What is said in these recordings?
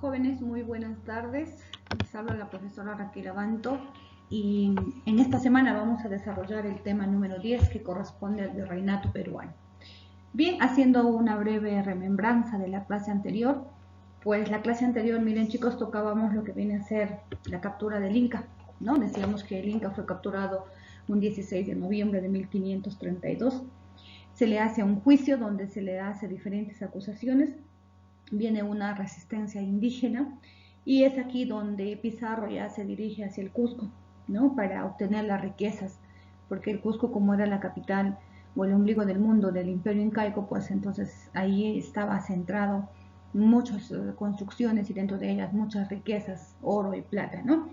Jóvenes, muy buenas tardes. Les habla la profesora Raquel Abanto y en esta semana vamos a desarrollar el tema número 10 que corresponde al virreinato peruano. Bien, haciendo una breve remembranza de la clase anterior, pues la clase anterior, miren chicos, tocábamos lo que viene a ser la captura del Inca, ¿no? Decíamos que el Inca fue capturado un 16 de noviembre de 1532. Se le hace un juicio donde se le hace diferentes acusaciones. Viene una resistencia indígena y es aquí donde Pizarro ya se dirige hacia el Cusco, ¿no? Para obtener las riquezas, porque el Cusco, como era la capital o el ombligo del mundo del imperio incaico, pues entonces ahí estaba centrado muchas construcciones y dentro de ellas muchas riquezas, oro y plata, ¿no?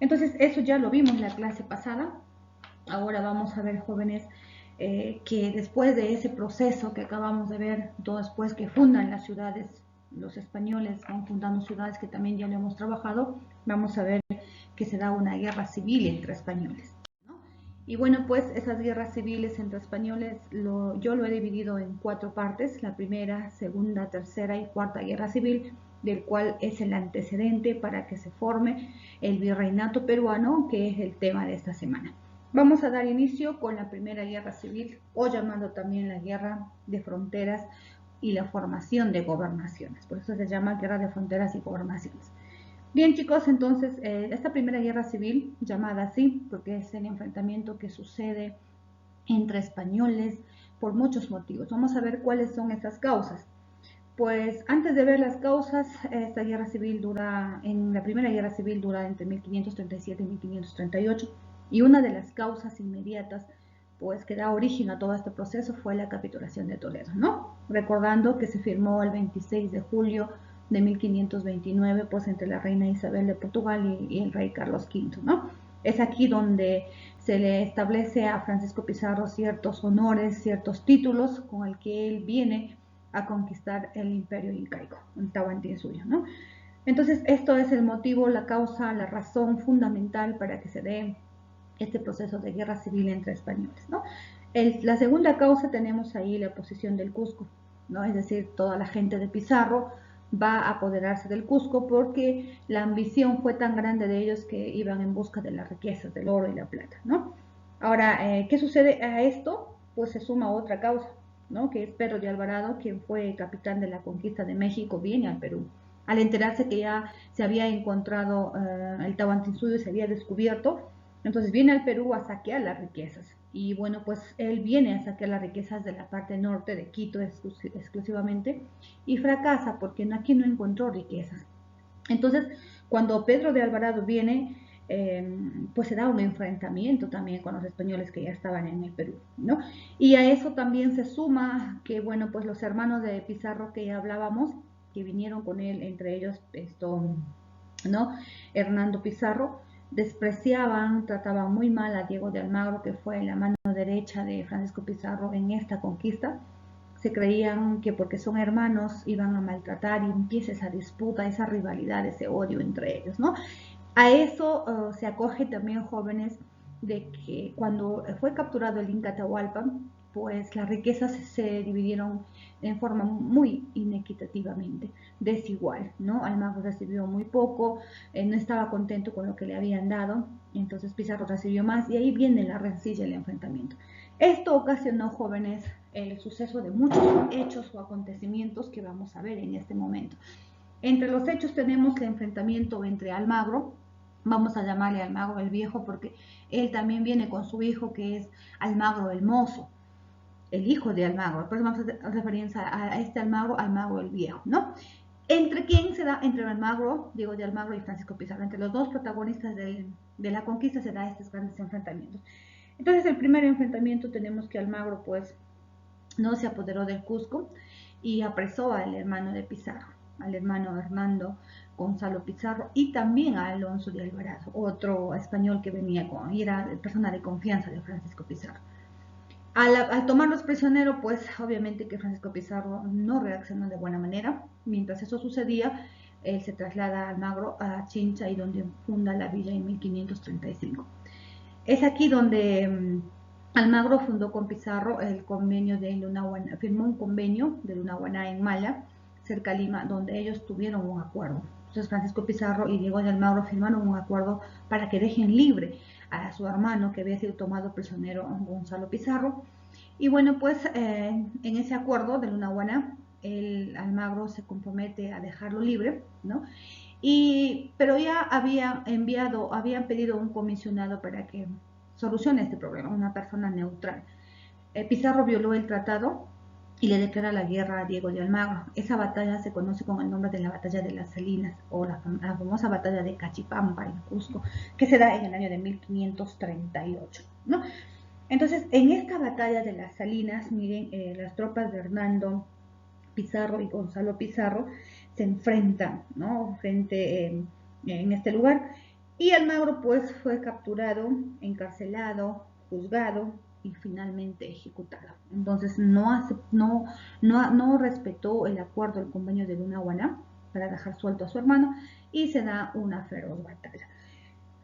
Entonces eso ya lo vimos en la clase pasada. Ahora vamos a ver, jóvenes, que después de ese proceso que acabamos de ver, todo después que fundan las ciudades, los españoles van fundando ciudades que también ya lo hemos trabajado, vamos a ver que se da una guerra civil entre españoles, ¿no? Y bueno, pues esas guerras civiles entre españoles yo lo he dividido en 4 partes: la primera, segunda, tercera y cuarta guerra civil, del cual es el antecedente para que se forme el virreinato peruano, que es el tema de esta semana. Vamos a dar inicio con la primera guerra civil, o llamando también la guerra de fronteras y la formación de gobernaciones. Por eso se llama guerra de fronteras y gobernaciones. Bien chicos, entonces esta primera guerra civil, llamada así porque es el enfrentamiento que sucede entre españoles por muchos motivos. Vamos a ver cuáles son esas causas. Pues antes de ver las causas, esta guerra civil la primera guerra civil dura entre 1537 y 1538, y una de las causas inmediatas pues que da origen a todo este proceso fue la capitulación de Toledo, ¿no? Recordando que se firmó el 26 de julio de 1529 pues entre la reina Isabel de Portugal y el rey Carlos V, ¿no? Es aquí donde se le establece a Francisco Pizarro ciertos honores, ciertos títulos con el que él viene a conquistar el imperio incaico, el Tahuantinsuyo, ¿no? Entonces esto es el motivo, la causa, la razón fundamental para que se dé este proceso de guerra civil entre españoles, ¿no? La segunda causa tenemos ahí la posición del Cusco, ¿no? Es decir, toda la gente de Pizarro va a apoderarse del Cusco porque la ambición fue tan grande de ellos que iban en busca de las riquezas, del oro y la plata, ¿no? Ahora, ¿qué sucede a esto? Pues se suma otra causa, ¿no? Que es Pedro de Alvarado, quien fue capitán de la conquista de México, viene al Perú. Al enterarse que ya se había encontrado el Tahuantinsuyo y se había descubierto, entonces viene al Perú a saquear las riquezas. Y bueno, pues él viene a saquear las riquezas de la parte norte de Quito exclusivamente y fracasa porque aquí no encontró riquezas. Entonces, cuando Pedro de Alvarado viene, pues se da un enfrentamiento también con los españoles que ya estaban en el Perú, ¿no? Y a eso también se suma que, bueno, pues los hermanos de Pizarro que ya hablábamos, que vinieron con él, entre ellos, ¿no? Hernando Pizarro, despreciaban, trataban muy mal a Diego de Almagro, que fue la mano derecha de Francisco Pizarro en esta conquista. Se creían que porque son hermanos iban a maltratar y empieza esa disputa, esa rivalidad, ese odio entre ellos, ¿no? A eso se acoge también, jóvenes, de que cuando fue capturado el Inca Atahualpa, pues las riquezas se dividieron en forma muy inequitativamente, desigual, ¿no? Almagro recibió muy poco, no estaba contento con lo que le habían dado, entonces Pizarro recibió más y ahí viene la rencilla, el enfrentamiento. Esto ocasionó, jóvenes, el suceso de muchos hechos o acontecimientos que vamos a ver en este momento. Entre los hechos tenemos el enfrentamiento entre Almagro, vamos a llamarle Almagro el Viejo porque él también viene con su hijo que es Almagro el Mozo, el hijo de Almagro, por eso vamos a hacer referencia a este Almagro, Almagro el Viejo, ¿no? ¿Entre quién se da? Entre Almagro, Diego de Almagro y Francisco Pizarro, entre los dos protagonistas de la conquista se da estos grandes enfrentamientos. Entonces, el primer enfrentamiento tenemos que Almagro, pues, no se apoderó del Cusco y apresó al hermano de Pizarro, al hermano Hernando Gonzalo Pizarro, y también a Alonso de Alvarado, otro español que venía y era persona de confianza de Francisco Pizarro. Al tomarlos prisioneros, pues obviamente que Francisco Pizarro no reaccionó de buena manera. Mientras eso sucedía, él se traslada a Almagro, a Chincha, y donde funda la villa en 1535. Es aquí donde Almagro fundó con Pizarro el convenio de Lunahuaná, firmó un convenio de Lunahuaná en Mala, cerca de Lima, donde ellos tuvieron un acuerdo. Entonces Francisco Pizarro y Diego de Almagro firmaron un acuerdo para que dejen libre a su hermano que había sido tomado prisionero, Gonzalo Pizarro. Y bueno, pues en ese acuerdo de Lunahuaná, el Almagro se compromete a dejarlo libre, ¿no? Pero ya habían pedido un comisionado para que solucione este problema, una persona neutral. Pizarro violó el tratado y le declara la guerra a Diego de Almagro. Esa batalla se conoce con el nombre de la batalla de las Salinas o la famosa batalla de Cachipampa en Cusco, que se da en el año de 1538, ¿no? Entonces, en esta batalla de las Salinas, miren, las tropas de Hernando Pizarro y Gonzalo Pizarro se enfrentan, ¿no? En este lugar. Y Almagro pues fue capturado, encarcelado, juzgado y finalmente ejecutado. Entonces no respetó el acuerdo, el convenio de Lunahuaná para dejar suelto a su hermano y se da una feroz batalla.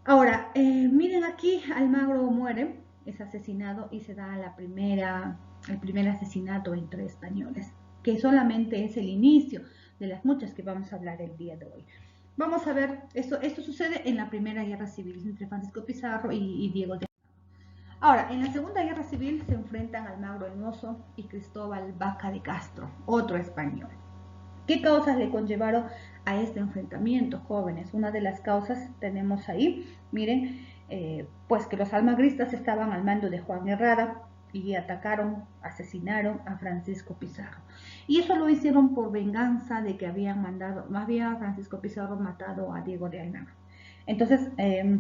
Ahora, miren aquí, Almagro muere, es asesinado y se da el primer asesinato entre españoles, que solamente es el inicio de las muchas que vamos a hablar el día de hoy. Vamos a ver, esto sucede en la Primera Guerra Civil entre Francisco Pizarro y Diego de Almagro. Ahora, en la Segunda Guerra Civil se enfrentan Almagro el Mozo y Cristóbal Vaca de Castro, otro español. ¿Qué causas le conllevaron a este enfrentamiento, jóvenes? Una de las causas tenemos ahí, miren, pues que los almagristas estaban al mando de Juan Herrada y asesinaron a Francisco Pizarro. Y eso lo hicieron por venganza de que había Francisco Pizarro matado a Diego de Almagro. Entonces,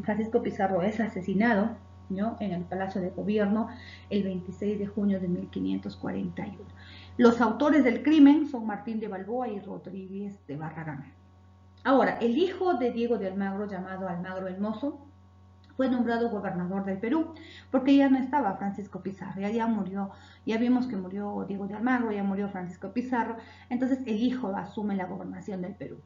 Francisco Pizarro es asesinado, ¿no?, en el Palacio de Gobierno el 26 de junio de 1541. Los autores del crimen son Martín de Balboa y Rodríguez de Barragán. Ahora, el hijo de Diego de Almagro, llamado Almagro el Mozo, fue nombrado gobernador del Perú, porque ya no estaba Francisco Pizarro, ya murió, ya vimos que murió Diego de Almagro, ya murió Francisco Pizarro, entonces el hijo asume la gobernación del Perú.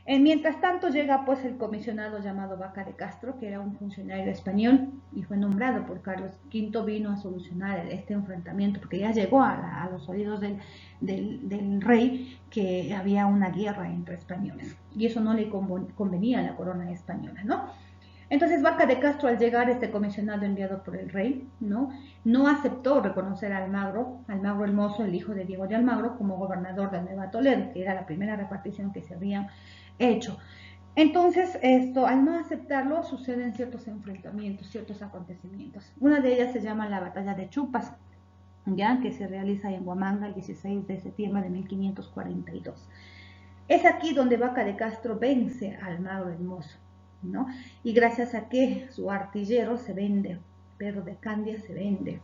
Mientras tanto llega pues el comisionado llamado Vaca de Castro, que era un funcionario español y fue nombrado por Carlos V, vino a solucionar este enfrentamiento porque ya llegó a los oídos del rey que había una guerra entre españoles y eso no le convenía a la corona española, ¿no? Entonces Vaca de Castro, al llegar este comisionado enviado por el rey, no aceptó reconocer a Almagro el Mozo, el hijo de Diego de Almagro, como gobernador de Nueva Toledo, que era la primera repartición que se había hecho. Entonces, al no aceptarlo, suceden ciertos enfrentamientos, ciertos acontecimientos. Una de ellas se llama la Batalla de Chupas, ya que se realiza en Huamanga el 16 de septiembre de 1542. Es aquí donde Vaca de Castro vence a Almagro el Mozo, ¿no? Y gracias a que su artillero se vende, Pedro de Candia ¿se vende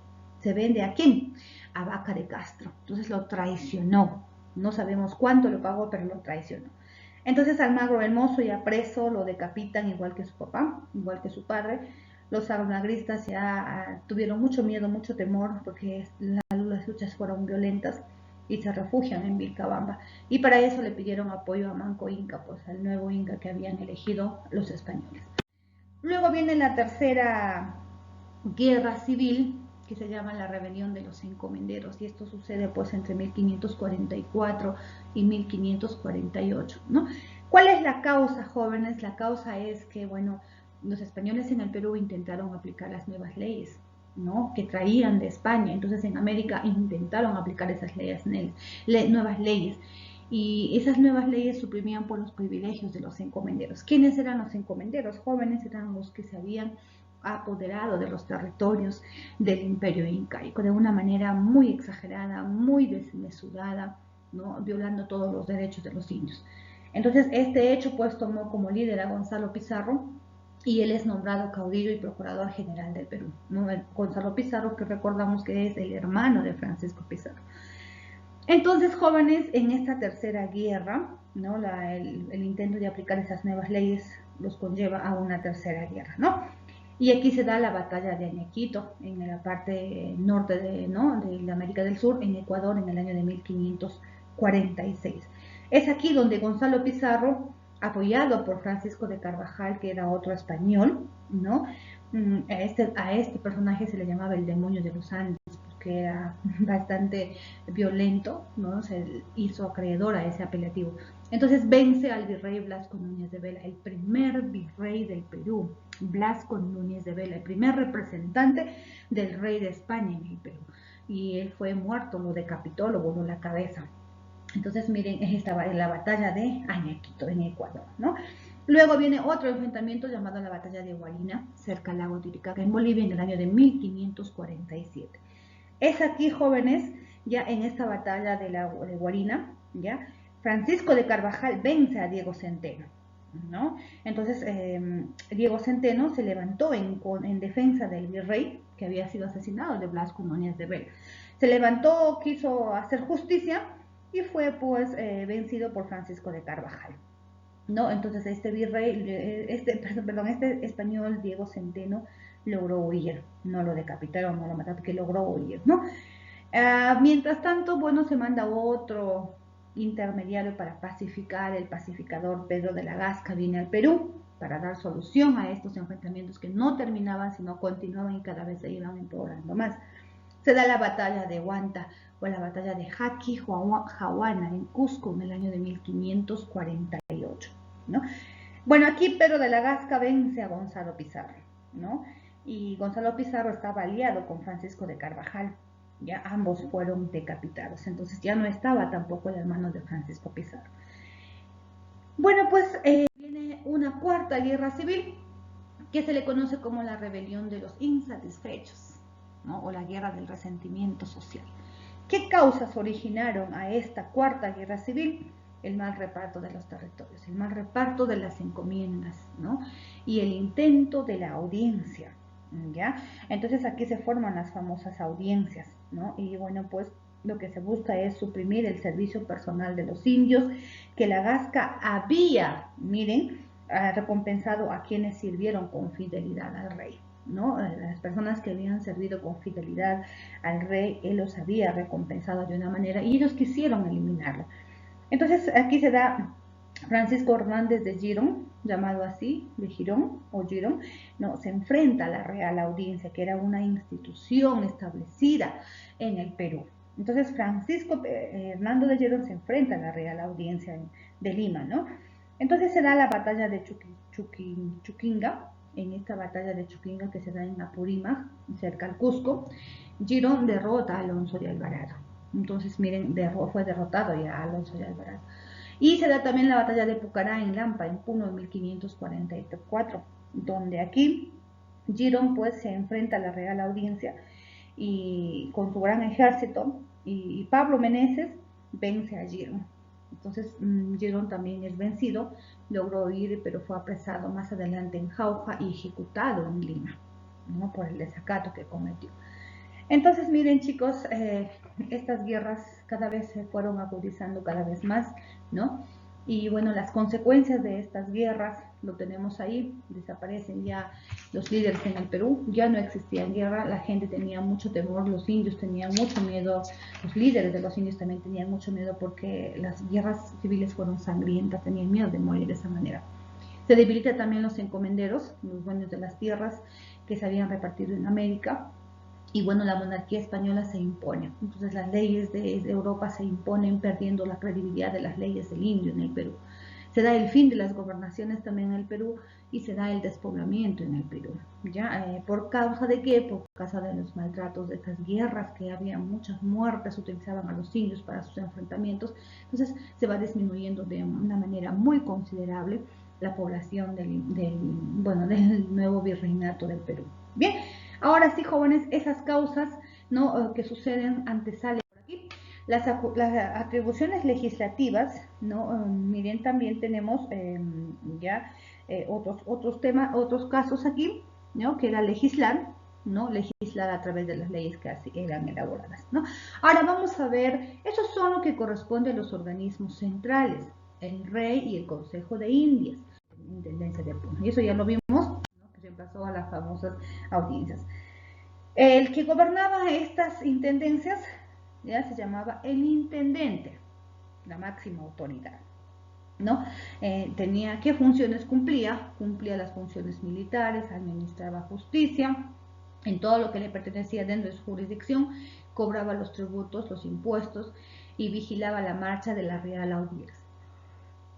a quién? A Vaca de Castro. Entonces lo traicionó. No sabemos cuánto lo pagó, pero lo traicionó. Entonces Almagro el Mozo, ya preso, lo decapitan igual que su papá, igual que su padre. Los almagristas ya tuvieron mucho miedo, mucho temor, porque las luchas fueron violentas y se refugian en Vilcabamba. Y para eso le pidieron apoyo a Manco Inca, pues al nuevo Inca que habían elegido los españoles. Luego viene la tercera guerra civil, que se llama la rebelión de los encomenderos, y esto sucede pues entre 1544 y 1548, ¿no? ¿Cuál es la causa, jóvenes? La causa es que, bueno, los españoles en el Perú intentaron aplicar las nuevas leyes, ¿no?, que traían de España. Entonces en América intentaron aplicar esas nuevas leyes, y esas nuevas leyes suprimían por los privilegios de los encomenderos. ¿Quiénes eran los encomenderos? Jóvenes eran los que se habían apoderado de los territorios del Imperio Incaico de una manera muy exagerada, muy desmesurada, ¿no?, violando todos los derechos de los indios. Entonces este hecho pues tomó como líder a Gonzalo Pizarro, y él es nombrado caudillo y procurador general del Perú, ¿no? Gonzalo Pizarro, que recordamos que es el hermano de Francisco Pizarro. Entonces, jóvenes, en esta tercera guerra, ¿no?, el intento de aplicar esas nuevas leyes los conlleva a una tercera guerra, ¿no? Y aquí se da la batalla de Añequito, en la parte norte de la América del Sur, en Ecuador, en el año de 1546. Es aquí donde Gonzalo Pizarro, apoyado por Francisco de Carvajal, que era otro español, ¿no?, a este personaje se le llamaba el demonio de los Andes, que era bastante violento, ¿no? Se hizo acreedor a ese apelativo. Entonces vence al virrey Blasco Núñez de Vela, el primer virrey del Perú, Blasco Núñez de Vela, el primer representante del rey de España en el Perú. Y él fue muerto, lo decapitó, lo voló la cabeza. Entonces miren, estaba en la batalla de Ayaquito, en Ecuador, ¿no? Luego viene otro enfrentamiento llamado la batalla de Guarina, cerca del lago Titicaca, en Bolivia, en el año de 1547. Es aquí, jóvenes, ya en esta batalla de Guarina, ya, Francisco de Carvajal vence a Diego Centeno, ¿no? Entonces, Diego Centeno se levantó en defensa del virrey, que había sido asesinado, de Blasco Núñez de Vela. Se levantó, quiso hacer justicia, y fue pues vencido por Francisco de Carvajal, ¿no? Entonces este virrey, este español Diego Centeno logró huir, no lo decapitaron, no lo mataron, que logró huir, ¿no? Mientras tanto, bueno, se manda otro intermediario para pacificar, el pacificador Pedro de la Gasca viene al Perú para dar solución a estos enfrentamientos que no terminaban, sino continuaban y cada vez se iban empeorando más. Se da la batalla de Huanta o la batalla de Jaquijahuana en Cusco en el año de 1548, ¿no? Bueno, aquí Pedro de la Gasca vence a Gonzalo Pizarro, ¿no? Y Gonzalo Pizarro estaba aliado con Francisco de Carvajal, ya ambos fueron decapitados, entonces ya no estaba tampoco en las manos de Francisco Pizarro. Bueno, pues viene una cuarta guerra civil que se le conoce como la rebelión de los insatisfechos, ¿no? O la guerra del resentimiento social. ¿Qué causas originaron a esta cuarta guerra civil? El mal reparto de los territorios, el mal reparto de las encomiendas, ¿no? Y el intento de la audiencia, ¿ya? Entonces aquí se forman las famosas audiencias, ¿no? Y bueno, pues lo que se busca es suprimir el servicio personal de los indios, que la Gasca había, miren, recompensado a quienes sirvieron con fidelidad al rey, ¿no? Las personas que habían servido con fidelidad al rey, él los había recompensado de una manera y ellos quisieron eliminarlo. Entonces aquí se da Francisco Hernández de Girón, llamado así, de Girón o Girón, no, se enfrenta a la Real Audiencia, que era una institución establecida en el Perú. Entonces Francisco Hernando de Girón se enfrenta a la Real Audiencia de Lima, ¿no? Entonces se da la batalla de Chuquinga, en esta batalla de Chuquinga que se da en Apurímac, cerca al Cusco, Girón derrota a Alonso de Alvarado. Entonces, miren, fue derrotado ya Alonso de Alvarado. Y se da también la batalla de Pucará en Lampa, en Puno, en 1544, donde aquí Girón pues se enfrenta a la Real Audiencia y con su gran ejército, y Pablo Meneses vence a Girón. Entonces Girón también es vencido, logró huir, pero fue apresado más adelante en Jauja y ejecutado en Lima, ¿no? Por el desacato que cometió. Entonces miren, chicos, estas guerras cada vez se fueron agudizando cada vez más, ¿no? Y bueno, las consecuencias de estas guerras lo tenemos ahí, desaparecen ya los líderes en el Perú, ya no existía guerra, la gente tenía mucho temor, los indios tenían mucho miedo, los líderes de los indios también tenían mucho miedo porque las guerras civiles fueron sangrientas, tenían miedo de morir de esa manera. Se debilita también los encomenderos, los dueños de las tierras que se habían repartido en América. Y bueno, la monarquía española se impone. Entonces las leyes de Europa se imponen, perdiendo la credibilidad de las leyes del indio en el Perú. Se da el fin de las gobernaciones también en el Perú y se da el despoblamiento en el Perú. ¿Ya? ¿Por causa de qué? Por causa de los maltratos, de estas guerras que había muchas muertes, utilizaban a los indios para sus enfrentamientos. Entonces se va disminuyendo de una manera muy considerable la población del nuevo virreinato del Perú. Bien. Ahora sí, jóvenes, esas causas, ¿no? Que suceden antesalen por aquí. Las atribuciones legislativas, ¿no? Miren, también tenemos otros casos aquí, ¿no? Que era legislar, ¿no? Legislar a través de las leyes que así eran elaboradas, ¿no? Ahora vamos a ver, esos son lo que corresponde a los organismos centrales, el rey y el Consejo de Indias, Intendencia de Puno. Y eso ya lo vimos, pasó a las famosas audiencias. El que gobernaba estas intendencias ya se llamaba el intendente, la máxima autoridad, ¿no? ¿Qué funciones cumplía? Cumplía las funciones militares, administraba justicia en todo lo que le pertenecía dentro de su jurisdicción, cobraba los tributos, los impuestos y vigilaba la marcha de la Real Audiencia.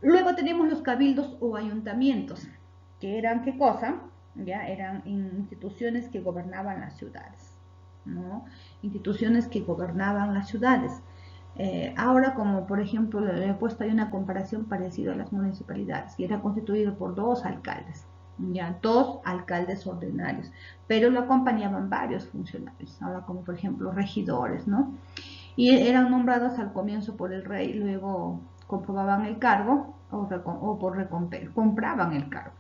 Luego tenemos los cabildos o ayuntamientos, que eran, ¿qué cosa? Ya eran instituciones que gobernaban las ciudades, ¿no? Instituciones que gobernaban las ciudades. Ahora, como por ejemplo, le he puesto ahí una comparación parecida a las municipalidades, y era constituido por dos alcaldes, ya, dos alcaldes ordinarios, pero lo acompañaban varios funcionarios, ahora como por ejemplo regidores, ¿no? Y eran nombrados al comienzo por el rey, luego comprobaban el cargo o por recompensa, compraban el cargo.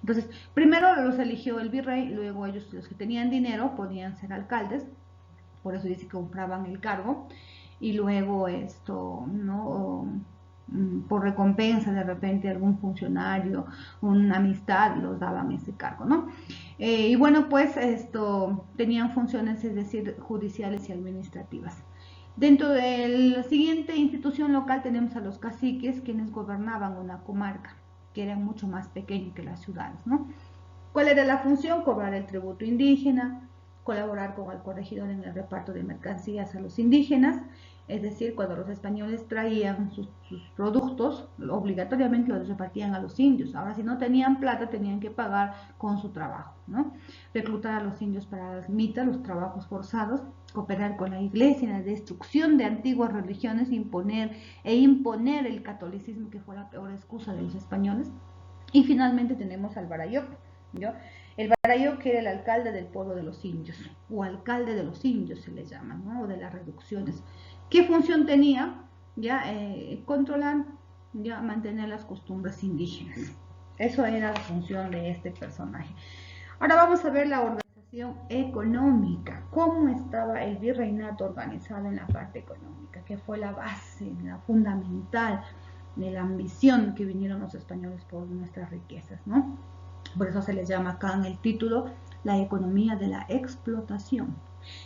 Entonces, primero los eligió el virrey, luego ellos, los que tenían dinero, podían ser alcaldes, por eso dice que compraban el cargo, y luego esto, ¿no? Por recompensa de repente algún funcionario, una amistad, los daban ese cargo, ¿no? Y bueno, pues esto tenían funciones, es decir, judiciales y administrativas. Dentro de la siguiente institución local tenemos a los caciques, quienes gobernaban una comarca, que era mucho más pequeña que las ciudades, ¿no? ¿Cuál era la función? Cobrar el tributo indígena, colaborar con el corregidor en el reparto de mercancías a los indígenas, es decir, cuando los españoles traían sus productos, obligatoriamente los repartían a los indios. Ahora, si no tenían plata, tenían que pagar con su trabajo, ¿no? Reclutar a los indios para las mitas, los trabajos forzados, cooperar con la iglesia en la destrucción de antiguas religiones, imponer el catolicismo, que fue la peor excusa de los españoles. Y finalmente tenemos al Barayoc, ¿no? El Barayoc, que era el alcalde del pueblo de los indios, o alcalde de los indios se le llama, ¿no? O de las reducciones. ¿Qué función tenía? Ya, controlar, ya, mantener las costumbres indígenas. Eso era la función de este personaje. Ahora vamos a ver la organización económica. ¿Cómo estaba el virreinato organizado en la parte económica? Que fue la base, la fundamental de la ambición que vinieron los españoles por nuestras riquezas, ¿no? Por eso se les llama acá en el título la economía de la explotación.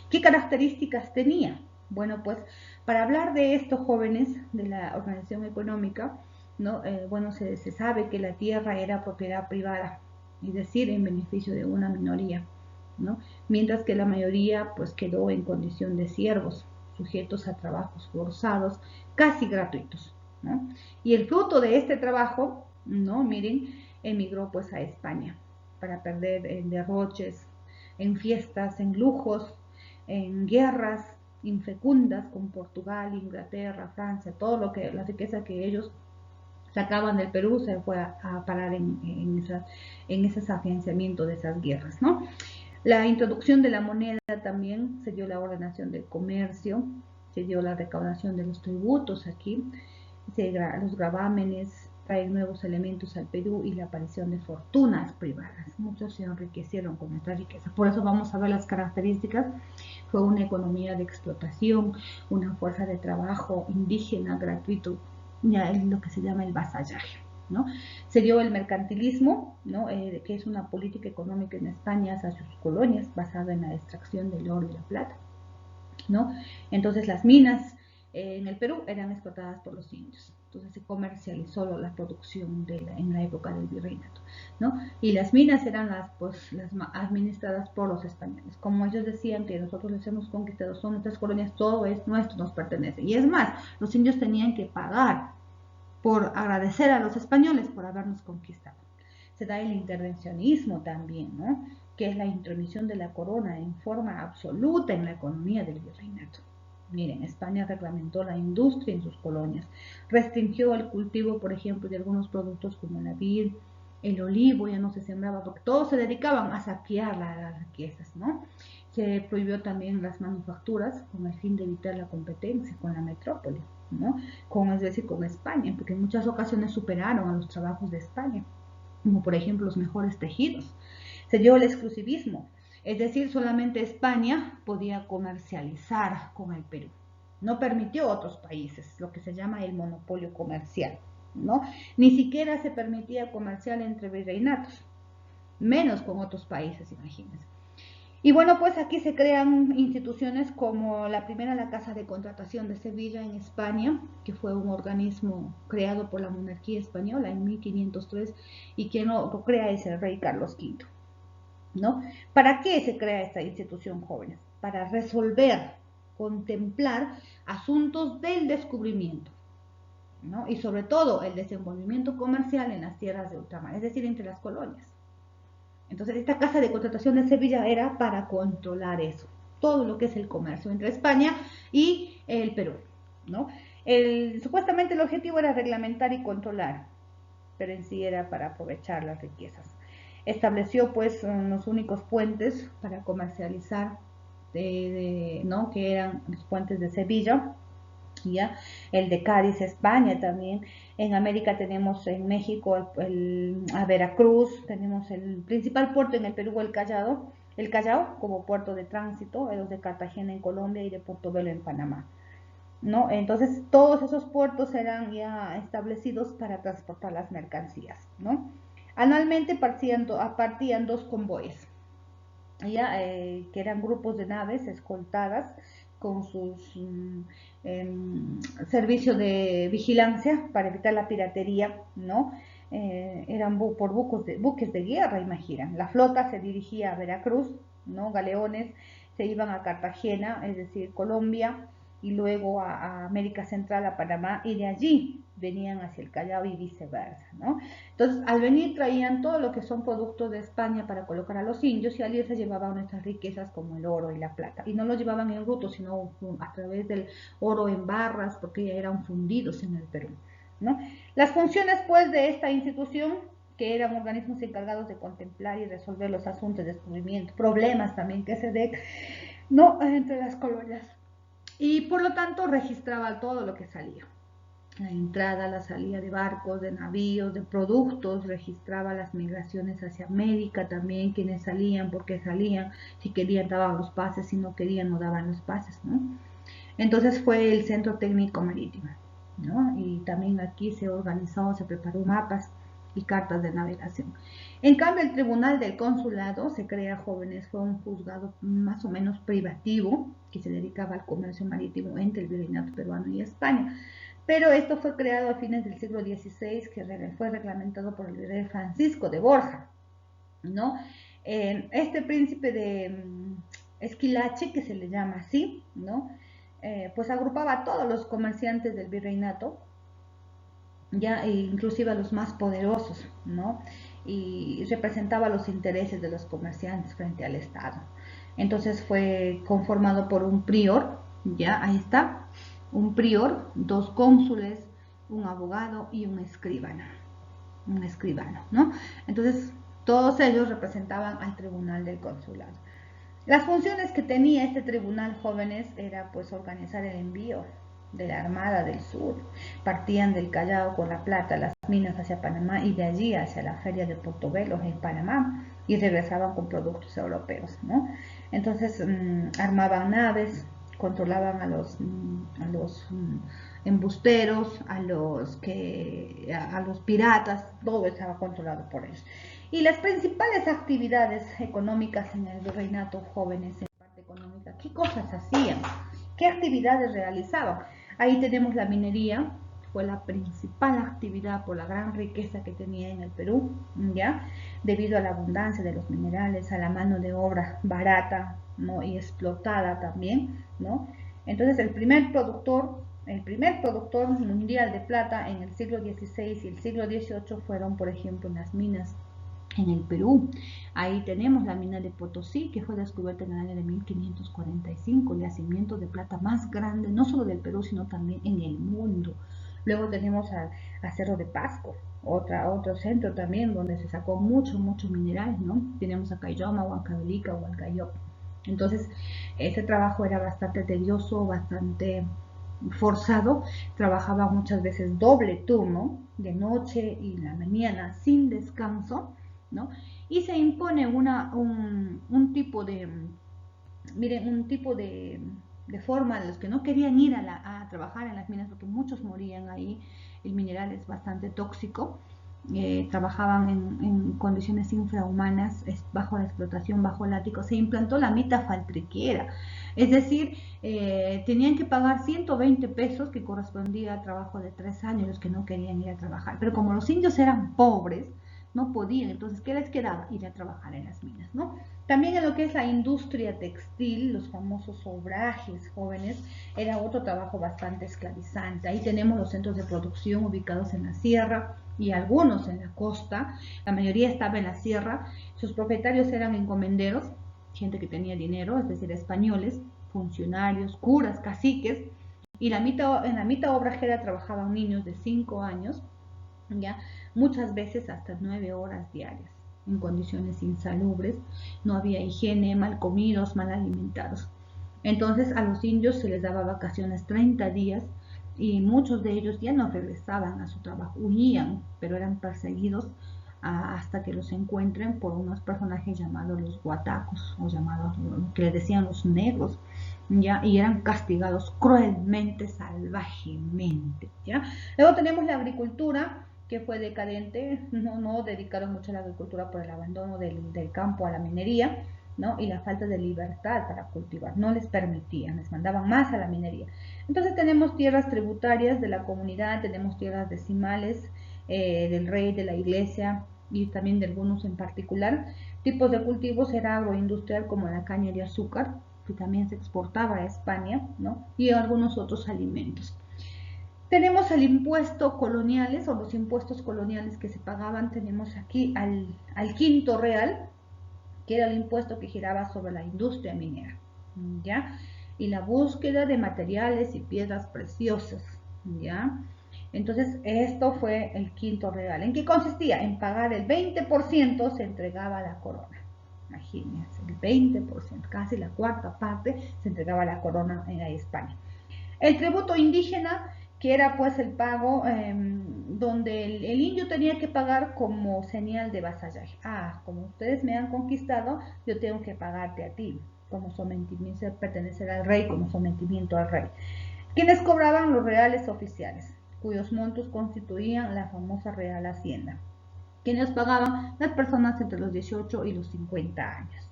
¿Qué características tenía? Bueno, pues para hablar de estos jóvenes de la organización económica, ¿no? Bueno, se sabe que la tierra era propiedad privada, es decir, en beneficio de una minoría, ¿no? Mientras que la mayoría pues quedó en condición de siervos, sujetos a trabajos forzados, casi gratuitos, ¿no? Y el fruto de este trabajo, ¿no? Miren, emigró pues a España para perder en derroches, en fiestas, en lujos, en guerras infecundas con Portugal, Inglaterra, Francia, todo lo que, la riqueza que ellos sacaban del Perú se fue a parar en ese afianzamiento de esas guerras, ¿no? La introducción de la moneda también, se dio la ordenación del comercio, se dio la recaudación de los tributos aquí, los gravámenes traen nuevos elementos al Perú y la aparición de fortunas privadas. Muchos se enriquecieron con nuestra riqueza. Por eso vamos a ver las características. Fue una economía de explotación, una fuerza de trabajo indígena gratuito, ya es lo que se llama el vasallaje, ¿no? Se dio el mercantilismo, ¿no? Que es una política económica en España hacia sus colonias basada en la extracción del oro y la plata, ¿no? Entonces las minas en el Perú eran explotadas por los indios. Entonces se comercializó la producción en la época del virreinato, ¿no? Y las minas eran las administradas por los españoles. Como ellos decían que nosotros les hemos conquistado, son nuestras colonias, todo es nuestro, nos pertenece. Y es más, los indios tenían que pagar por agradecer a los españoles por habernos conquistado. Se da el intervencionismo también, ¿no? Que es la intromisión de la corona en forma absoluta en la economía del virreinato. Miren, España reglamentó la industria en sus colonias, restringió el cultivo, por ejemplo, de algunos productos como la vid, el olivo ya no se sembraba porque todos se dedicaban a saquear las riquezas, ¿no? Se prohibió también las manufacturas con el fin de evitar la competencia con la metrópoli, ¿no? Es decir, con España, porque en muchas ocasiones superaron a los trabajos de España, como por ejemplo los mejores tejidos. Se dio el exclusivismo, es decir, solamente España podía comercializar con el Perú. No permitió a otros países, lo que se llama el monopolio comercial, ¿no? Ni siquiera se permitía comerciar entre virreinatos, menos con otros países, imagínense. Y bueno, pues aquí se crean instituciones como la primera, la Casa de Contratación de Sevilla en España, que fue un organismo creado por la monarquía española en 1503 y quien lo crea es el rey Carlos V, ¿no? ¿Para qué se crea esta institución, jóvenes? Para resolver contemplar asuntos del descubrimiento, ¿no? Y sobre todo el desenvolvimiento comercial en las tierras de ultramar, es decir, entre las colonias. Entonces, esta Casa de Contratación de Sevilla era para controlar eso, todo lo que es el comercio entre España y el Perú, ¿no? Supuestamente el objetivo era reglamentar y controlar, pero en sí era para aprovechar las riquezas. Estableció pues los únicos puentes para comercializar, ¿no? Que eran los puentes de Sevilla, ¿ya? El de Cádiz, España también. En América tenemos en México a Veracruz, tenemos el principal puerto en el Perú, el Callao como puerto de tránsito, los de Cartagena en Colombia y de Portobelo en Panamá, ¿no? Entonces todos esos puertos eran ya establecidos para transportar las mercancías, ¿no? Anualmente partían dos convoyes, ya, que eran grupos de naves escoltadas con sus servicios de vigilancia para evitar la piratería, ¿no? Eran por buques de guerra, imaginan. La flota se dirigía a Veracruz, ¿no? Galeones se iban a Cartagena, es decir, Colombia, y luego a América Central, a Panamá, y de allí venían hacia el Callao y viceversa, ¿no? Entonces, al venir traían todo lo que son productos de España para colocar a los indios, y al irse llevaban nuestras riquezas como el oro y la plata. Y no lo llevaban en bruto, sino a través del oro en barras, porque ya eran fundidos en el Perú, ¿no? Las funciones, pues, de esta institución, que eran organismos encargados de contemplar y resolver los asuntos de descubrimiento, problemas también que se den, ¿no? Entre las colonias. Y por lo tanto registraba todo lo que salía. La entrada, la salida de barcos, de navíos, de productos, registraba las migraciones hacia América también, quienes salían, por qué salían, si querían daban los pases, si no querían no daban los pases, ¿no? Entonces fue el Centro Técnico Marítimo, ¿no? Y también aquí se organizó, se preparó mapas y cartas de navegación. En cambio, el Tribunal del Consulado se crea, jóvenes, fue un juzgado más o menos privativo que se dedicaba al comercio marítimo entre el virreinato peruano y España. Pero esto fue creado a fines del siglo XVI, que fue reglamentado por el virrey Francisco de Borja, ¿no? Este príncipe de Esquilache, que se le llama así, ¿no? Pues agrupaba a todos los comerciantes del virreinato, ya inclusive a los más poderosos, ¿no? Y representaba los intereses de los comerciantes frente al Estado. Entonces fue conformado por un prior, ya ahí está, un prior, dos cónsules, un abogado y un escribano, ¿no? Entonces todos ellos representaban al Tribunal del Consulado. Las funciones que tenía este tribunal, jóvenes, era pues organizar el envío de la Armada del Sur. Partían del Callao con la plata, las minas hacia Panamá, y de allí hacia la feria de Portobelo en Panamá, y regresaban con productos europeos, ¿no? Entonces armaban naves, controlaban a los embusteros, a los piratas, todo estaba controlado por ellos. Y las principales actividades económicas en el virreinato, jóvenes, en parte económica, ¿qué cosas hacían? ¿Qué actividades realizaban? Ahí tenemos la minería, fue la principal actividad por la gran riqueza que tenía en el Perú, ¿ya? Debido a la abundancia de los minerales, a la mano de obra barata, ¿no? Y explotada también, ¿no? Entonces el primer productor mundial de plata en el siglo XVI y el siglo XVIII fueron, por ejemplo, las minas en el Perú. Ahí tenemos la mina de Potosí, que fue descubierta en el año de 1545, el yacimiento de plata más grande, no solo del Perú, sino también en el mundo. Luego tenemos a Cerro de Pasco, otro centro también donde se sacó mucho mineral, ¿no? Tenemos a Caylloma, Huancavelica, Huancayo. Entonces, ese trabajo era bastante tedioso, bastante forzado. Trabajaba muchas veces doble turno, de noche y en la mañana, sin descanso, ¿no? Y se impone un tipo de, miren, un tipo de forma de los que no querían ir a trabajar en las minas, porque muchos morían ahí. El mineral es bastante tóxico. Trabajaban en condiciones infrahumanas, bajo la explotación, bajo el látigo. Se implantó la mita faltriquera, es decir, tenían que pagar 120 pesos, que correspondía a trabajo de 3 años, los que no querían ir a trabajar. Pero como los indios eran pobres, no podían. Entonces, ¿qué les quedaba? Ir a trabajar en las minas, ¿no? También en lo que es la industria textil, los famosos obrajes jóvenes, era otro trabajo bastante esclavizante. Ahí tenemos los centros de producción ubicados en la sierra y algunos en la costa. La mayoría estaba en la sierra. Sus propietarios eran encomenderos, gente que tenía dinero, es decir, españoles, funcionarios, curas, caciques. Y en la mitad obrajera trabajaban niños de 5 años, ¿ya? Muchas veces hasta 9 horas diarias, en condiciones insalubres, no había higiene, mal comidos, mal alimentados. Entonces a los indios se les daba vacaciones 30 días y muchos de ellos ya no regresaban a su trabajo, huían, pero eran perseguidos hasta que los encuentren por unos personajes llamados los guatacos, o llamados, que les decían los negros, ¿ya? Y eran castigados cruelmente, salvajemente, ¿ya? Luego tenemos la agricultura, que fue decadente, no dedicaron mucho a la agricultura por el abandono del campo a la minería, ¿no? Y la falta de libertad para cultivar, no les permitían, les mandaban más a la minería. Entonces tenemos tierras tributarias de la comunidad, tenemos tierras decimales del rey, de la iglesia y también de algunos en particular. Tipos de cultivos era agroindustrial como la caña de azúcar, que también se exportaba a España, ¿no? Y algunos otros alimentos. Tenemos el impuesto coloniales o los impuestos coloniales que se pagaban. Tenemos aquí al quinto real, que era el impuesto que giraba sobre la industria minera, ¿ya? Y la búsqueda de materiales y piedras preciosas, ¿ya? Entonces, esto fue el quinto real. ¿En qué consistía? En pagar el 20% se entregaba a la corona. Imagínense, el 20%, casi la cuarta parte se entregaba a la corona en España. El tributo indígena, que era pues el pago donde el indio tenía que pagar como señal de vasallaje. Como ustedes me han conquistado, yo tengo que pagarte a ti, como sometimiento, pertenecer al rey, como sometimiento al rey. Quienes cobraban los reales oficiales, cuyos montos constituían la famosa Real Hacienda. Quienes pagaban las personas entre los 18 y los 50 años.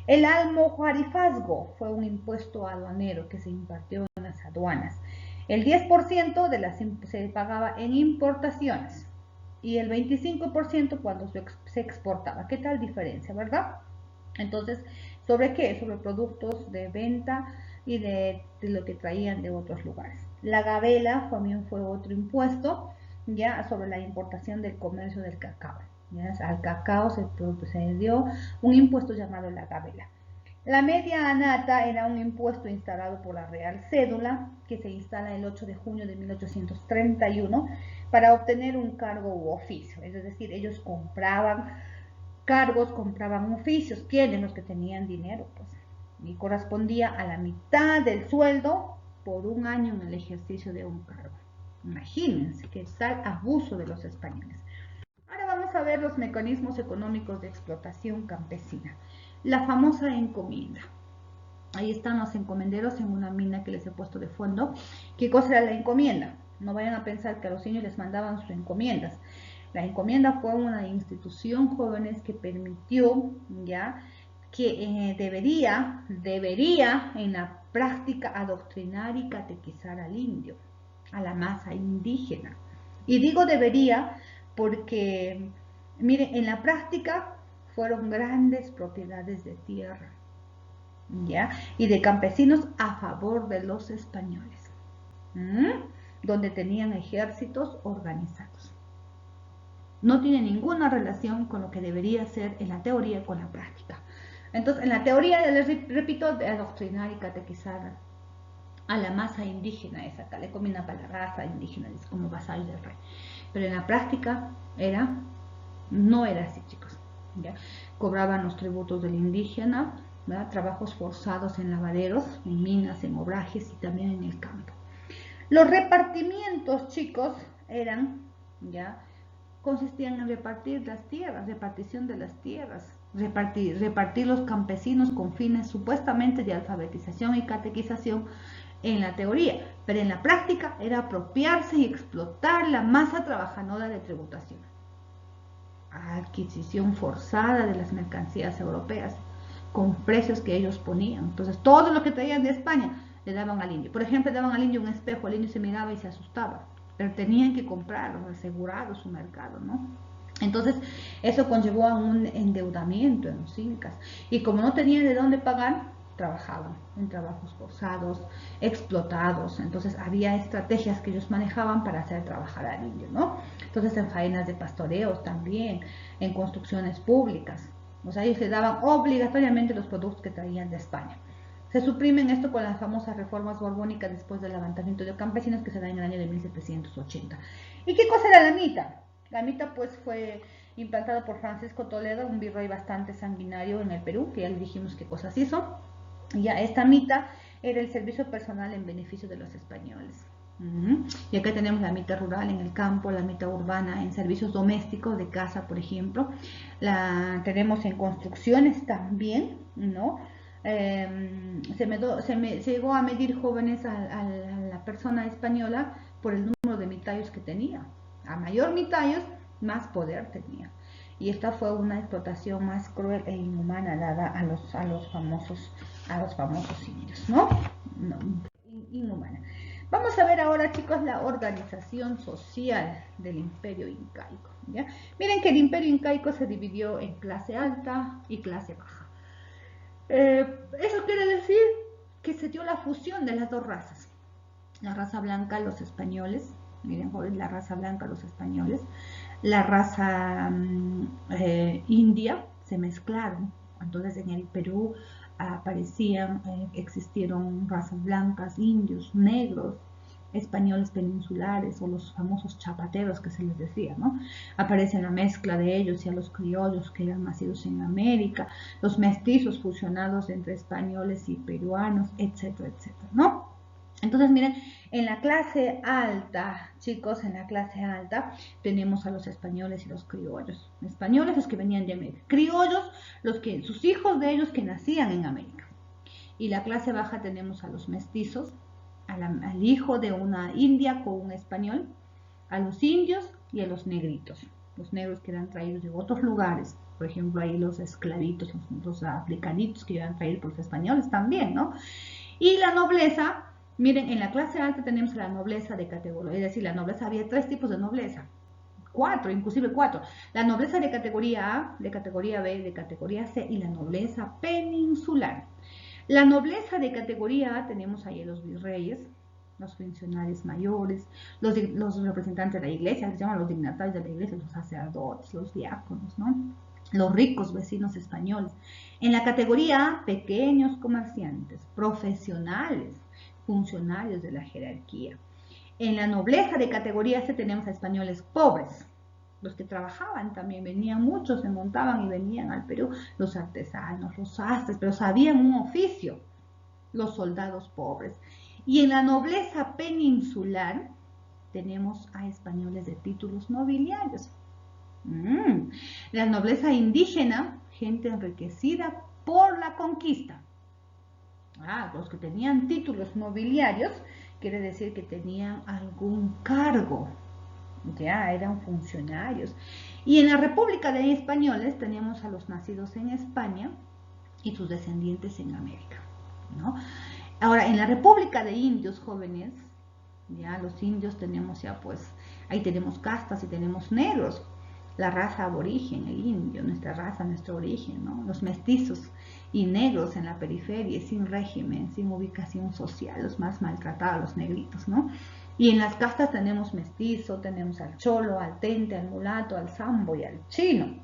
El almojarifazgo fue un impuesto aduanero que se impartió en las aduanas. El 10% se pagaba en importaciones y el 25% cuando se exportaba. ¿Qué tal diferencia, verdad? Entonces, ¿sobre qué? Sobre productos de venta y de lo que traían de otros lugares. La gabela también fue otro impuesto, ya, sobre la importación del comercio del cacao. ¿Ya? Al cacao se dio un impuesto llamado la gabela. La media anata era un impuesto instalado por la Real Cédula, que se instala el 8 de junio de 1831 para obtener un cargo u oficio. Es decir, ellos compraban cargos, compraban oficios. ¿Quiénes? Los que tenían dinero, pues. Y correspondía a la mitad del sueldo por un año en el ejercicio de un cargo. Imagínense qué tal abuso de los españoles. Ahora vamos a ver los mecanismos económicos de explotación campesina. La famosa encomienda. Ahí están los encomenderos en una mina que les he puesto de fondo. ¿Qué cosa era la encomienda? No vayan a pensar que a los niños les mandaban sus encomiendas. La encomienda fue una institución, jóvenes, que permitió, ya, que debería en la práctica adoctrinar y catequizar al indio, a la masa indígena. Y digo debería porque, miren, en la práctica fueron grandes propiedades de tierra, ¿ya? Y de campesinos a favor de los españoles, donde tenían ejércitos organizados. No tiene ninguna relación con lo que debería ser en la teoría con la práctica. Entonces, en la teoría, les repito, de adoctrinar y catequizar a la masa indígena, esa acá le combina para la raza indígena, es como vasallo del rey. Pero en la práctica no era así, chicos. ¿Ya? Cobraban los tributos del indígena, ¿verdad? Trabajos forzados en lavaderos, en minas, en obrajes y también en el campo. Los repartimientos, chicos, consistían en repartir las tierras, repartición de las tierras, repartir los campesinos con fines supuestamente de alfabetización y catequización en la teoría, pero en la práctica era apropiarse y explotar la masa trabajadora de tributación. Adquisición forzada de las mercancías europeas con precios que ellos ponían. Entonces todo lo que traían de España le daban al indio. Por ejemplo, le daban al indio un espejo, el indio se miraba y se asustaba, pero tenían que comprarlo, asegurar su mercado, ¿no? Entonces, eso conllevó a un endeudamiento en los incas. Y como no tenían de dónde pagar, trabajaban en trabajos forzados, explotados. Entonces, había estrategias que ellos manejaban para hacer trabajar al indio, ¿no? Entonces, en faenas de pastoreos también, en construcciones públicas. O sea, ellos se daban obligatoriamente los productos que traían de España. Se suprimen esto con las famosas reformas borbónicas después del levantamiento de campesinos que se da en el año de 1780. ¿Y qué cosa era la mita? La mita pues fue implantada por Francisco Toledo, un virrey bastante sanguinario en el Perú, que ya le dijimos qué cosas hizo. Y ya esta mita era el servicio personal en beneficio de los españoles. Y acá tenemos la mita rural en el campo, la mita urbana en servicios domésticos de casa, por ejemplo. La tenemos en construcciones también, ¿no? Se llegó a medir jóvenes a la persona española por el número de mitayos que tenía. A mayor mitayos, más poder tenía. Y esta fue una explotación más cruel e inhumana dada a los famosos indios, ¿no? No, inhumana. Vamos a ver ahora, chicos, la organización social del imperio incaico, ¿ya? Miren que el imperio incaico se dividió en clase alta y clase baja. Eso quiere decir que se dio la fusión de las dos razas. La raza blanca, los españoles, miren, la raza blanca, los españoles, la raza india, se mezclaron. Entonces en el Perú existieron razas blancas, indios, negros, españoles peninsulares o los famosos chapateros que se les decía, ¿no? Aparece la mezcla de ellos y a los criollos que eran nacidos en América, los mestizos fusionados entre españoles y peruanos, etcétera, etcétera, ¿no? Entonces, miren, en la clase alta, chicos, en la clase alta tenemos a los españoles y los criollos. Españoles, los que venían de América. Criollos, sus hijos de ellos que nacían en América. Y la clase baja tenemos a los mestizos, al hijo de una india con un español, a los indios y a los negritos. Los negros que eran traídos de otros lugares. Por ejemplo, ahí los esclavitos, los africanitos que iban traídos por los españoles también, ¿no? Y la nobleza. Miren, en la clase alta tenemos la nobleza de categoría, es decir, la nobleza, había 3 tipos de nobleza, 4, inclusive 4. La nobleza de categoría A, de categoría B, de categoría C y la nobleza peninsular. La nobleza de categoría A tenemos ahí los virreyes, los funcionarios mayores, los representantes de la iglesia, que se llaman los dignatarios de la iglesia, los sacerdotes, los diáconos, ¿no? Los ricos vecinos españoles. En la categoría A, pequeños comerciantes, profesionales, funcionarios de la jerarquía. En la nobleza de categoría C tenemos a españoles pobres, los que trabajaban también, venían muchos, se montaban y venían al Perú, los artesanos, los sastres, pero sabían un oficio, los soldados pobres. Y en la nobleza peninsular tenemos a españoles de títulos nobiliarios. La nobleza indígena, gente enriquecida por la conquista. Los que tenían títulos nobiliarios, quiere decir que tenían algún cargo, ya eran funcionarios. Y en la República de Españoles tenemos a los nacidos en España y sus descendientes en América, ¿no? Ahora, en la República de Indios, jóvenes, ya los indios tenemos ya pues, ahí tenemos castas y tenemos negros, la raza aborigen, el indio, nuestra raza, nuestro origen, ¿no? Los mestizos y negros en la periferia, sin régimen, sin ubicación social, los más maltratados, los negritos, ¿no? Y en las castas tenemos mestizo, tenemos al cholo, al tente, al mulato, al sambo y al chino.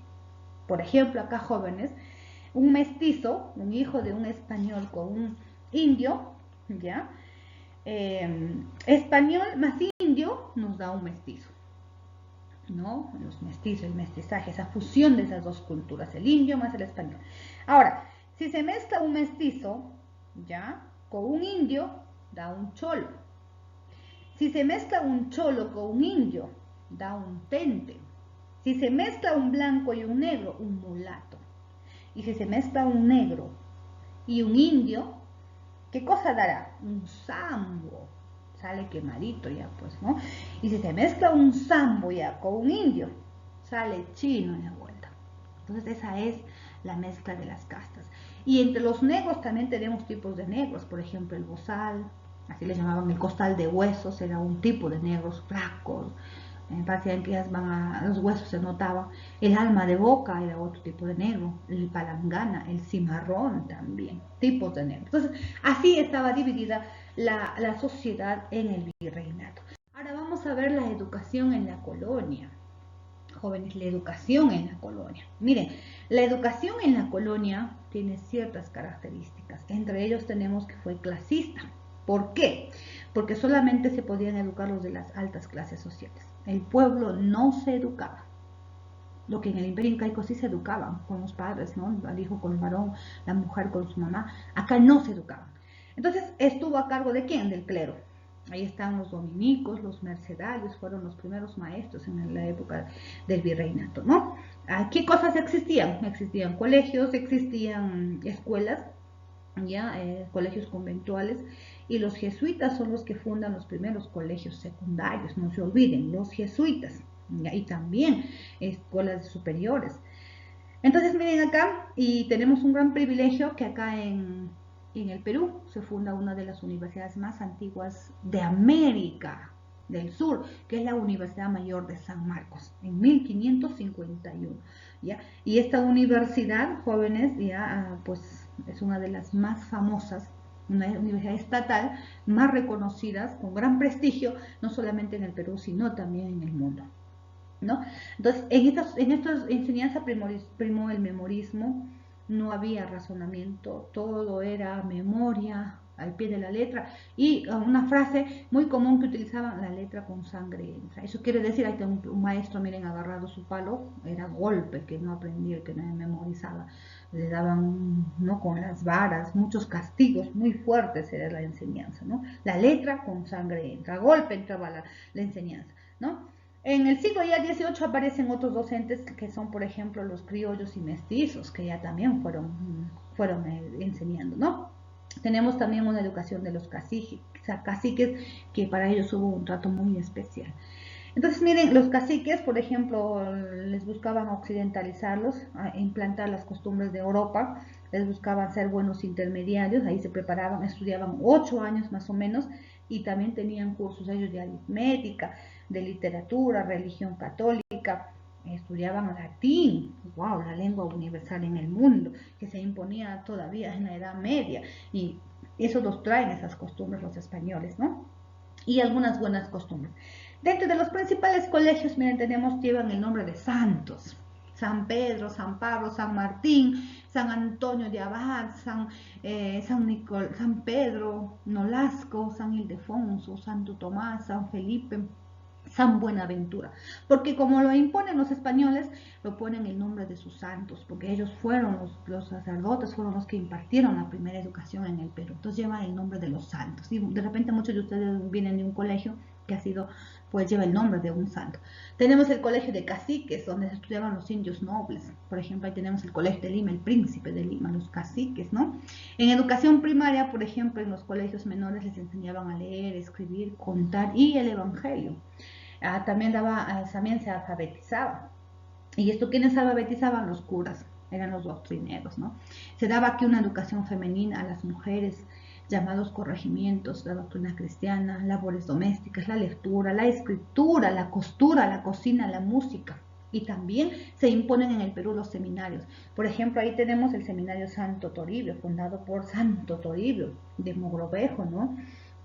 Por ejemplo, acá jóvenes, un mestizo, un hijo de un español con un indio, ¿ya? Español más indio nos da un mestizo, ¿no? Los mestizos, el mestizaje, esa fusión de esas dos culturas, el indio más el español. Ahora, si se mezcla un mestizo, ¿ya? Con un indio, da un cholo. Si se mezcla un cholo con un indio, da un tente. Si se mezcla un blanco y un negro, un mulato. Y si se mezcla un negro y un indio, ¿qué cosa dará? Un sambo. Sale quemadito ya, pues, ¿no? Y si se mezcla un sambo ya con un indio, sale chino en la vuelta. Entonces esa es la mezcla de las castas. Y entre los negros también tenemos tipos de negros, por ejemplo el bozal, así le llamaban el costal de huesos, era un tipo de negros flacos, parecían que ellas los huesos se notaban. El alma de boca era otro tipo de negro, el palangana, el cimarrón también, tipos de negro. Entonces, así estaba dividida la sociedad en el virreinato. Ahora vamos a ver la educación en la colonia. Jóvenes, la educación en la colonia. Miren, la educación en la colonia tiene ciertas características. Entre ellos tenemos que fue clasista. ¿Por qué? Porque solamente se podían educar los de las altas clases sociales. El pueblo no se educaba. Lo que en el imperio incaico sí se educaban con los padres, ¿no? El hijo con el varón, la mujer con su mamá. Acá no se educaban. Entonces, ¿estuvo a cargo de quién? Del clero. Ahí están los dominicos, los mercedarios, fueron los primeros maestros en la época del virreinato, ¿no? ¿Qué cosas existían? Existían colegios, existían escuelas, ya colegios conventuales, y los jesuitas son los que fundan los primeros colegios secundarios, no se olviden, los jesuitas, ¿ya? Y también escuelas superiores. Entonces miren acá, y tenemos un gran privilegio que acá en el Perú se funda una de las universidades más antiguas de América del Sur, que es la Universidad Mayor de San Marcos, en 1551. ¿Ya? Y esta universidad, jóvenes, ya pues es una de las más famosas, una universidad estatal más reconocidas, con gran prestigio, no solamente en el Perú, sino también en el mundo, ¿no? Entonces, en estas enseñanzas primó el memorismo, no había razonamiento, todo era memoria al pie de la letra, y una frase muy común que utilizaban: la letra con sangre entra. Eso quiere decir, hay un maestro, miren, agarrado su palo, era golpe, que no aprendía, que no memorizaba, le daban, ¿no?, con las varas, muchos castigos muy fuertes, era la enseñanza, ¿no? La letra con sangre entra, golpe entraba la enseñanza, ¿no? En el siglo ya XVIII aparecen otros docentes que son, por ejemplo, los criollos y mestizos, que ya también fueron enseñando, ¿no? Tenemos también una educación de los caciques, que para ellos hubo un trato muy especial. Entonces, miren, los caciques, por ejemplo, les buscaban occidentalizarlos, implantar las costumbres de Europa, les buscaban ser buenos intermediarios, ahí se preparaban, estudiaban 8 años más o menos, y también tenían cursos ellos de aritmética, de literatura, religión católica, estudiaban latín, wow, la lengua universal en el mundo, que se imponía todavía en la Edad Media, y eso los traen esas costumbres los españoles, ¿no? Y algunas buenas costumbres. Dentro de los principales colegios, miren, llevan el nombre de santos: San Pedro, San Pablo, San Martín, San Antonio de Abad, San Pedro Nolasco, San Ildefonso, Santo Tomás, San Felipe, San Buenaventura, porque como lo imponen los españoles, lo ponen el nombre de sus santos, porque ellos fueron los sacerdotes, fueron los que impartieron la primera educación en el Perú, entonces llevan el nombre de los santos, y de repente muchos de ustedes vienen de un colegio que ha sido, pues lleva el nombre de un santo. Tenemos el colegio de caciques, donde se estudiaban los indios nobles, por ejemplo, ahí tenemos el colegio de Lima, el príncipe de Lima, los caciques, ¿no? En educación primaria, por ejemplo, en los colegios menores les enseñaban a leer, escribir, contar y el evangelio. También se alfabetizaba. ¿Y esto quiénes alfabetizaban? Los curas, eran los doctrineros, ¿no? Se daba aquí una educación femenina a las mujeres, llamados corregimientos, la doctrina cristiana, labores domésticas, la lectura, la escritura, la costura, la cocina, la música. Y también se imponen en el Perú los seminarios. Por ejemplo, ahí tenemos el seminario Santo Toribio, fundado por Santo Toribio de Mogrovejo, ¿no?,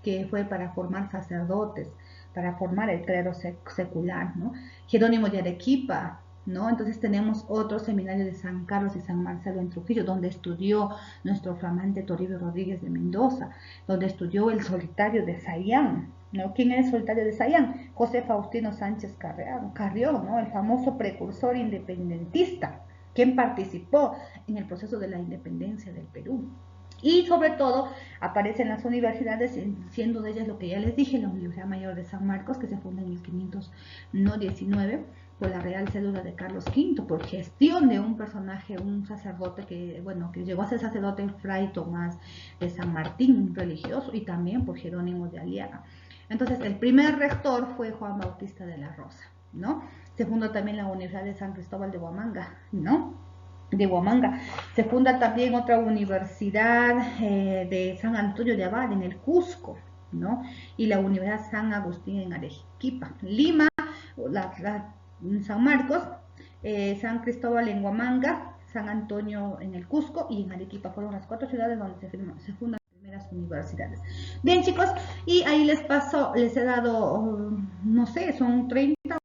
que fue para formar sacerdotes, para formar el clero secular, ¿no? Jerónimo de Arequipa, ¿no? Entonces tenemos otro seminario de San Carlos y San Marcelo en Trujillo, donde estudió nuestro flamante Toribio Rodríguez de Mendoza, donde estudió el solitario de Sayán, ¿no? ¿Quién es el solitario de Sayán? José Faustino Sánchez Carrión, ¿no?, el famoso precursor independentista, quien participó en el proceso de la independencia del Perú. Y sobre todo aparecen las universidades, siendo de ellas lo que ya les dije, la Universidad Mayor de San Marcos, que se funda en 1519 por la Real Cédula de Carlos V, por gestión de un personaje, un sacerdote que llegó a ser sacerdote, el Fray Tomás de San Martín, un religioso, y también por Jerónimo de Aliaga. Entonces, el primer rector fue Juan Bautista de la Rosa, ¿no? Se fundó también la Universidad de San Cristóbal de Huamanga, ¿no?, de Huamanga. Se funda también otra universidad de San Antonio de Abad en el Cusco, ¿no?, y la Universidad San Agustín en Arequipa. Lima San Marcos, San Cristóbal en Huamanga, San Antonio en el Cusco y en Arequipa. Fueron las 4 ciudades donde se fundan las primeras universidades. Bien, chicos, y ahí les he dado, no sé, son 30